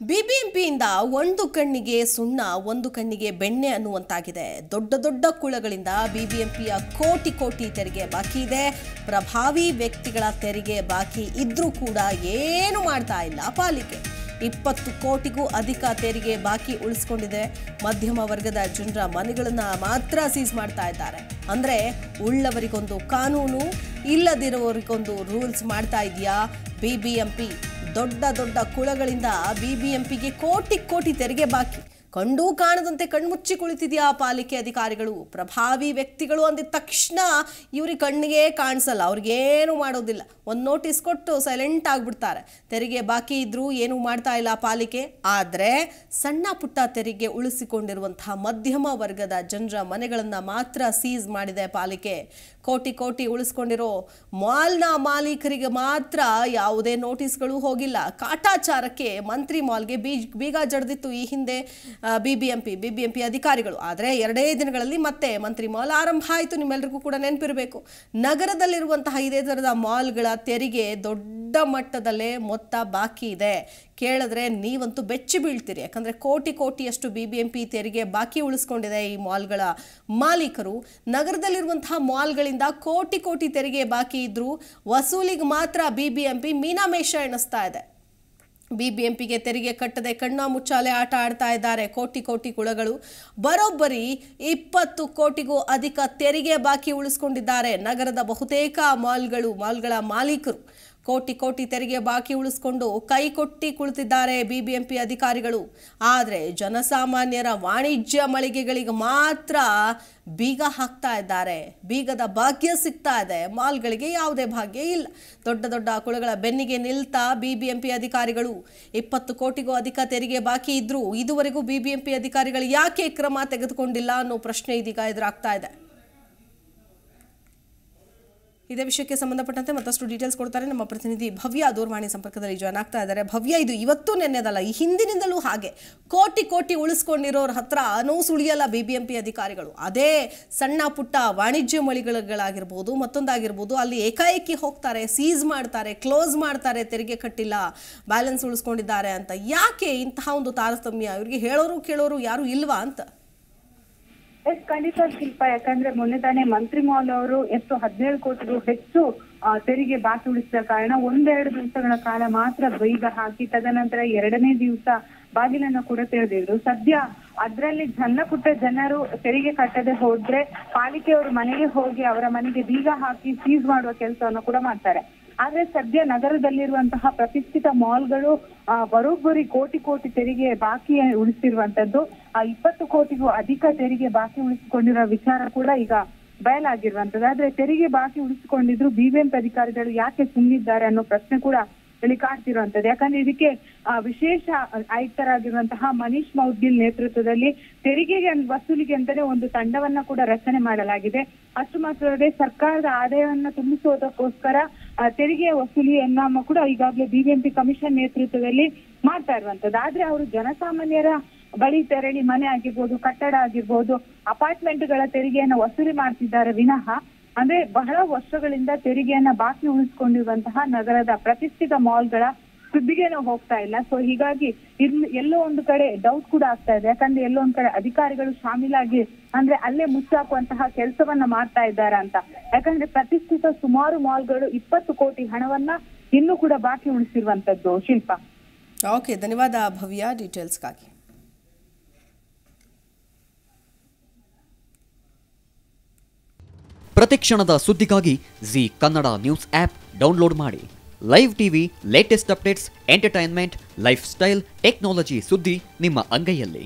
ಬಿಬಿಎಂಪಿಯಿಂದ ಒಂದು ಕಣ್ಣಿಗೆ ಸುಣ್ಣ ಒಂದು ಕಣ್ಣಿಗೆ ಬೆಣ್ಣೆ ಅನ್ನುವಂತಾಗಿದೆ. ದೊಡ್ಡ ದೊಡ್ಡ ಕುಳಗಳಿಂದ ಬಿಬಿಎಂಪಿಯ ಕೋಟಿ ಕೋಟಿ ತೆರಿಗೆ ಬಾಕಿ ಇದೆ. ಪ್ರಭಾವಿ ವ್ಯಕ್ತಿಗಳ ತೆರಿಗೆ ಬಾಕಿ ಇದ್ರೂ ಕೂಡ ಏನು ಮಾಡ್ತಾ ಇಲ್ಲ ಪಾಲಿಕೆ. 20 ಕೋಟಿಗೂ ಅಧಿಕ ತೆರಿಗೆ ಬಾಕಿ ಉಳಿಸಿಕೊಂಡಿದೆ. ಮಧ್ಯಮ ವರ್ಗದ ಜನರ ಮನೆಗಳನ್ನು ಮಾತ್ರ ಸೀಸ್ ಮಾಡ್ತಾ ಇದ್ದಾರೆ. ಅಂದ್ರೆ ಉಳ್ಳವರಿಗೊಂದು ಕಾನೂನು, ಇಲ್ಲದಿರುವವರಿಗೊಂದು ರೂಲ್ಸ್ ಮಾಡ್ತಾ ಇದೆಯಾ ಬಿಬಿಎಂಪಿ. ದೊಡ್ಡ ದೊಡ್ಡ ಕುಳಗಳಿಂದ ಬಿಬಿಎಂಪಿಗೆ ಕೋಟಿ ಕೋಟಿ ತೆರಿಗೆ ಬಾಕಿ. ಕಂಡೂ ಕಾಣದಂತೆ ಕಣ್ಮುಚ್ಚಿ ಕುಳಿತಿದೆಯಾ ಪಾಲಿಕೆ ಅಧಿಕಾರಿಗಳು. ಪ್ರಭಾವಿ ವ್ಯಕ್ತಿಗಳು ಅಂದಿದ ತಕ್ಷಣ ಇವ್ರಿಗೆ ಕಣ್ಣಿಗೆ ಕಾಣಿಸಲ್ಲ, ಅವ್ರಿಗೇನು ಮಾಡೋದಿಲ್ಲ. ಒಂದು ನೋಟಿಸ್ ಕೊಟ್ಟು ಸೈಲೆಂಟ್ ಆಗಿಬಿಡ್ತಾರೆ. ತೆರಿಗೆ ಬಾಕಿ ಇದ್ರೂ ಏನೂ ಮಾಡ್ತಾ ಇಲ್ಲ ಪಾಲಿಕೆ. ಆದರೆ ಸಣ್ಣ ಪುಟ್ಟ ತೆರಿಗೆ ಉಳಿಸಿಕೊಂಡಿರುವಂತಹ ಮಧ್ಯಮ ವರ್ಗದ ಜನರ ಮನೆಗಳನ್ನು ಮಾತ್ರ ಸೀಸ್ ಮಾಡಿದೆ ಪಾಲಿಕೆ. ಕೋಟಿ ಕೋಟಿ ಉಳಿಸ್ಕೊಂಡಿರೋ ಮಾಲ್ನ ಮಾಲೀಕರಿಗೆ ಮಾತ್ರ ಯಾವುದೇ ನೋಟಿಸ್ಗಳು ಹೋಗಿಲ್ಲ. ಕಾಟಾಚಾರಕ್ಕೆ ಮಂತ್ರಿ ಮಾಲ್ಗೆ ಬೀಗ ಜಡ್ದಿತ್ತು ಈ ಹಿಂದೆ ಬಿಬಿಎಂಪಿ ಅಧಿಕಾರಿಗಳು. ಆದರೆ 2 ದಿನಗಳಲ್ಲಿ ಮತ್ತೆ ಮಂತ್ರಿ ಮಾಲ್ ಆರಂಭ ಆಯಿತು. ನಿಮ್ಮೆಲ್ಲರಿಗೂ ಕೂಡ ನೆನಪಿರಬೇಕು, ನಗರದಲ್ಲಿರುವಂತಹ ಇದೇ ಥರದ ಮಾಲ್ಗಳ ತೆರಿಗೆ ದೊಡ್ಡ ಮಟ್ಟದಲ್ಲೇ ಮೊತ್ತ ಬಾಕಿ ಇದೆ. ಕೇಳಿದ್ರೆ ನೀವಂತೂ ಬೆಚ್ಚಿ ಬೀಳ್ತೀರಿ. ಯಾಕಂದರೆ ಕೋಟಿ ಕೋಟಿಯಷ್ಟು ಬಿಬಿಎಂಪಿ ತೆರಿಗೆ ಬಾಕಿ ಉಳಿಸ್ಕೊಂಡಿದೆ ಈ ಮಾಲ್ಗಳ ಮಾಲೀಕರು. ನಗರದಲ್ಲಿರುವಂತಹ ಮಾಲ್ಗಳಿಂದ ಕೋಟಿ ಕೋಟಿ ತೆರಿಗೆ ಬಾಕಿ ಇದ್ರೂ ವಸೂಲಿಗೆ ಮಾತ್ರ ಬಿಬಿಎಂಪಿ ಮೀನಾಮೇಷ ಎಣಿಸ್ತಾ ಇದೆ. ಬಿಬಿಎಂಪಿಗೆ ತೆರಿಗೆ ಕಟ್ಟದೆ ಕಣ್ಣ ಮುಚ್ಚಾಲೆ ಆಟ ಆಡ್ತಾ ಇದ್ದಾರೆ ಕೋಟಿ ಕೋಟಿ ಕುಳಗಳು. ಬರೋಬ್ಬರಿ 20 ಕೋಟಿಗೂ ಅಧಿಕ ತೆರಿಗೆ ಬಾಕಿ ಉಳಿಸ್ಕೊಂಡಿದ್ದಾರೆ ನಗರದ ಬಹುತೇಕ ಮಾಲ್ಗಳ ಮಾಲೀಕರು. ಕೋಟಿ ಕೋಟಿ ತೆರಿಗೆ ಬಾಕಿ ಉಳಿಸ್ಕೊಂಡು ಕೈ ಕೊಟ್ಟಿ ಕುಳಿತಿದ್ದಾರೆ ಬಿಬಿಎಂಪಿ ಅಧಿಕಾರಿಗಳು. ಆದರೆ ಜನಸಾಮಾನ್ಯರ ವಾಣಿಜ್ಯ ಮಳಿಗೆಗಳಿಗೆ ಮಾತ್ರ ಬೀಗ ಹಾಕ್ತಾ ಇದ್ದಾರೆ. ಬೀಗದ ಭಾಗ್ಯ ಸಿಗ್ತಾ ಇದೆ, ಮಾಲ್ಗಳಿಗೆ ಯಾವುದೇ ಭಾಗ್ಯ ಇಲ್ಲ. ದೊಡ್ಡ ದೊಡ್ಡ ಕುಳಗಳ ಬೆನ್ನಿಗೆ ನಿಲ್ತಾ ಬಿಬಿಎಂಪಿ ಅಧಿಕಾರಿಗಳು. 20 ಕೋಟಿಗೂ ಅಧಿಕ ತೆರಿಗೆ ಬಾಕಿ ಇದ್ರೂ ಇದುವರೆಗೂ ಬಿಬಿಎಂಪಿ ಅಧಿಕಾರಿಗಳು ಯಾಕೆ ಕ್ರಮ ತೆಗೆದುಕೊಂಡಿಲ್ಲ ಅನ್ನೋ ಪ್ರಶ್ನೆ ಇದೀಗ ಎದುರಾಗ್ತಾ ಇದೆ. ಇದೇ ವಿಷಯಕ್ಕೆ ಸಂಬಂಧಪಟ್ಟಂತೆ ಮತ್ತಷ್ಟು ಡೀಟೇಲ್ಸ್ ಕೊಡ್ತಾರೆ ನಮ್ಮ ಪ್ರತಿನಿಧಿ ಭವ್ಯ. ದೂರವಾಣಿ ಸಂಪರ್ಕದಲ್ಲಿ ಜಾಯ್ನ್ ಆಗ್ತಾ ಇದ್ದಾರೆ. ಭವ್ಯ, ಇದು ಇವತ್ತು ನೆನ್ನೆದಲ್ಲ, ಈ ಹಿಂದಿನಿಂದಲೂ ಹಾಗೆ ಕೋಟಿ ಕೋಟಿ ಉಳಿಸ್ಕೊಂಡಿರೋರ ಹತ್ರ ಸುಳಿಯಲ್ಲ ಬಿಬಿಎಂಪಿ ಅಧಿಕಾರಿಗಳು. ಅದೇ ಸಣ್ಣ ಪುಟ್ಟ ವಾಣಿಜ್ಯ ಮಳಿಗೆಗಳಾಗಿರ್ಬೋದು, ಮತ್ತೊಂದಾಗಿರ್ಬೋದು, ಅಲ್ಲಿ ಏಕಾಏಕಿ ಹೋಗ್ತಾರೆ, ಸೀಸ್ ಮಾಡ್ತಾರೆ, ಕ್ಲೋಸ್ ಮಾಡ್ತಾರೆ, ತೆರಿಗೆ ಕಟ್ಟಿಲ್ಲ, ಬ್ಯಾಲೆನ್ಸ್ ಉಳಿಸ್ಕೊಂಡಿದ್ದಾರೆ ಅಂತ. ಯಾಕೆ ಇಂತಹ ಒಂದು ತಾರತಮ್ಯ? ಇವರಿಗೆ ಹೇಳೋರು ಕೇಳೋರು ಯಾರು ಇಲ್ವಾ ಅಂತ? ಖಂಡಿತ ಶಿಲ್ಪ, ಯಾಕಂದ್ರೆ ಮೊನ್ನೆ ತಾನೇ ಮಂತ್ರಿ ಮಾಲ್ ಅವರು 17 ಕೋಟಿಗೂ ಹೆಚ್ಚು ತೆರಿಗೆ ಬಾಕಿ ಉಳಿಸಿದ ಕಾರಣ 1-2 ದಿವಸಗಳ ಕಾಲ ಮಾತ್ರ ಬೀಗ ಹಾಕಿ ತದನಂತರ 2ನೇ ದಿವಸ ಬಾಗಿಲನ್ನು ಕೂಡ ತೆರೆದಿದ್ರು. ಸದ್ಯ ಅದರಲ್ಲಿ ಸಣ್ಣ ಪುಟ್ಟ ಜನರು ತೆರಿಗೆ ಕಟ್ಟದೆ ಹೋದ್ರೆ ಪಾಲಿಕೆಯವರು ಮನೆಗೆ ಹೋಗಿ ಅವರ ಮನೆಗೆ ಬೀಗ ಹಾಕಿ ಸೀಸ್ ಮಾಡುವ ಕೆಲಸವನ್ನು ಕೂಡ ಮಾಡ್ತಾರೆ. ಆದ್ರೆ ಸದ್ಯ ನಗರದಲ್ಲಿರುವಂತಹ ಪ್ರತಿಷ್ಠಿತ ಮಾಲ್ಗಳು ಬರೋಬ್ಬರಿ ಕೋಟಿ ಕೋಟಿ ತೆರಿಗೆ ಬಾಕಿ ಉಳಿಸಿರುವಂತದ್ದು. 20 ಕೋಟಿಗೂ ಅಧಿಕ ತೆರಿಗೆ ಬಾಕಿ ಉಳಿಸಿಕೊಂಡಿರೋ ವಿಚಾರ ಕೂಡ ಈಗ ಬಯಲಾಗಿರುವಂತದ್ದು. ಆದ್ರೆ ತೆರಿಗೆ ಬಾಕಿ ಉಳಿಸಿಕೊಂಡಿದ್ರು ಬಿಬಿಎಂಪಿ ಅಧಿಕಾರಿಗಳು ಯಾಕೆ ಸುಮ್ಮನಿದ್ದಾರೆ ಅನ್ನೋ ಪ್ರಶ್ನೆ ಕೂಡ ಇಲ್ಲಿ ಕಾಡ್ತಿರುವಂತದ್ದು. ಯಾಕಂದ್ರೆ ಇದಕ್ಕೆ ವಿಶೇಷ ಆಯುಕ್ತರಾಗಿರುವಂತಹ ಮನೀಶ್ ಮೌದ್ಗಿಲ್ ನೇತೃತ್ವದಲ್ಲಿ ತೆರಿಗೆ ವಸೂಲಿಗೆ ಅಂತಾನೆ ಒಂದು ತಂಡವನ್ನ ಕೂಡ ರಚನೆ ಮಾಡಲಾಗಿದೆ. ಅಷ್ಟು ಮಾತ್ರವಲ್ಲದೆ ಸರ್ಕಾರದ ಆದಾಯವನ್ನ ತುಂಬಿಸುವುದಕ್ಕೋಸ್ಕರ ತೆರಿಗೆ ವಸೂಲಿಯನ್ನ ಕೂಡ ಈಗಾಗಲೇ ಬಿಬಿಎಂಪಿ ಕಮಿಷನ್ ನೇತೃತ್ವದಲ್ಲಿ ಮಾಡ್ತಾ ಇರುವಂತದ್ದು. ಆದ್ರೆ ಅವರು ಜನಸಾಮಾನ್ಯರ ಬಳಿ ತೆರಳಿ ಮನೆ ಆಗಿರ್ಬೋದು, ಕಟ್ಟಡ ಆಗಿರ್ಬೋದು, ಅಪಾರ್ಟ್ಮೆಂಟ್ಗಳ ತೆರಿಗೆಯನ್ನ ವಸೂಲಿ ಮಾಡ್ತಿದ್ದಾರೆ ವಿನಃ ಅಂದ್ರೆ ಬಹಳ ವರ್ಷಗಳಿಂದ ತೆರಿಗೆಯನ್ನ ಬಾಕಿ ಉಳಿಸ್ಕೊಂಡಿರುವಂತಹ ನಗರದ ಪ್ರತಿಷ್ಠಿತ ಮಾಲ್ಗಳ ಸುದ್ದಿಗೇನೂ ಹೋಗ್ತಾ ಇಲ್ಲ. ಸೊ ಹೀಗಾಗಿ ಎಲ್ಲೋ ಒಂದು ಕಡೆ ಡೌಟ್ ಕೂಡ ಆಗ್ತಾ ಇದೆ. ಯಾಕಂದ್ರೆ ಎಲ್ಲೋ ಒಂದ್ ಕಡೆ ಅಧಿಕಾರಿಗಳು ಶಾಮೀಲಾಗಿ ಅಂದ್ರೆ ಅಲ್ಲೇ ಮುಚ್ಚಾಕುವಂತಹ ಕೆಲಸವನ್ನ ಮಾಡ್ತಾ ಇದ್ದಾರೆ ಅಂತ. ಯಾಕಂದ್ರೆ ಪ್ರತಿಷ್ಠಿತ ಸುಮಾರು ಮಾಲ್ಗಳು 20 ಕೋಟಿ ಹಣವನ್ನ ಇನ್ನೂ ಕೂಡ ಬಾಕಿ ಉಳಿಸಿರುವಂತದ್ದು. ಶಿಲ್ಪ, ಓಕೆ, ಧನ್ಯವಾದ ಭವ್ಯ ಡೀಟೇಲ್ಸ್ಗಾಗಿ. ಪ್ರತಿಕ್ಷಣದ ಸುದ್ದಿಗಾಗಿ Zee Kannada news app download ಮಾಡಿ. Live TV, latest updates, entertainment, lifestyle, technology ಸುದ್ದಿ ನಿಮ್ಮ ಅಂಗೈಯಲ್ಲಿ.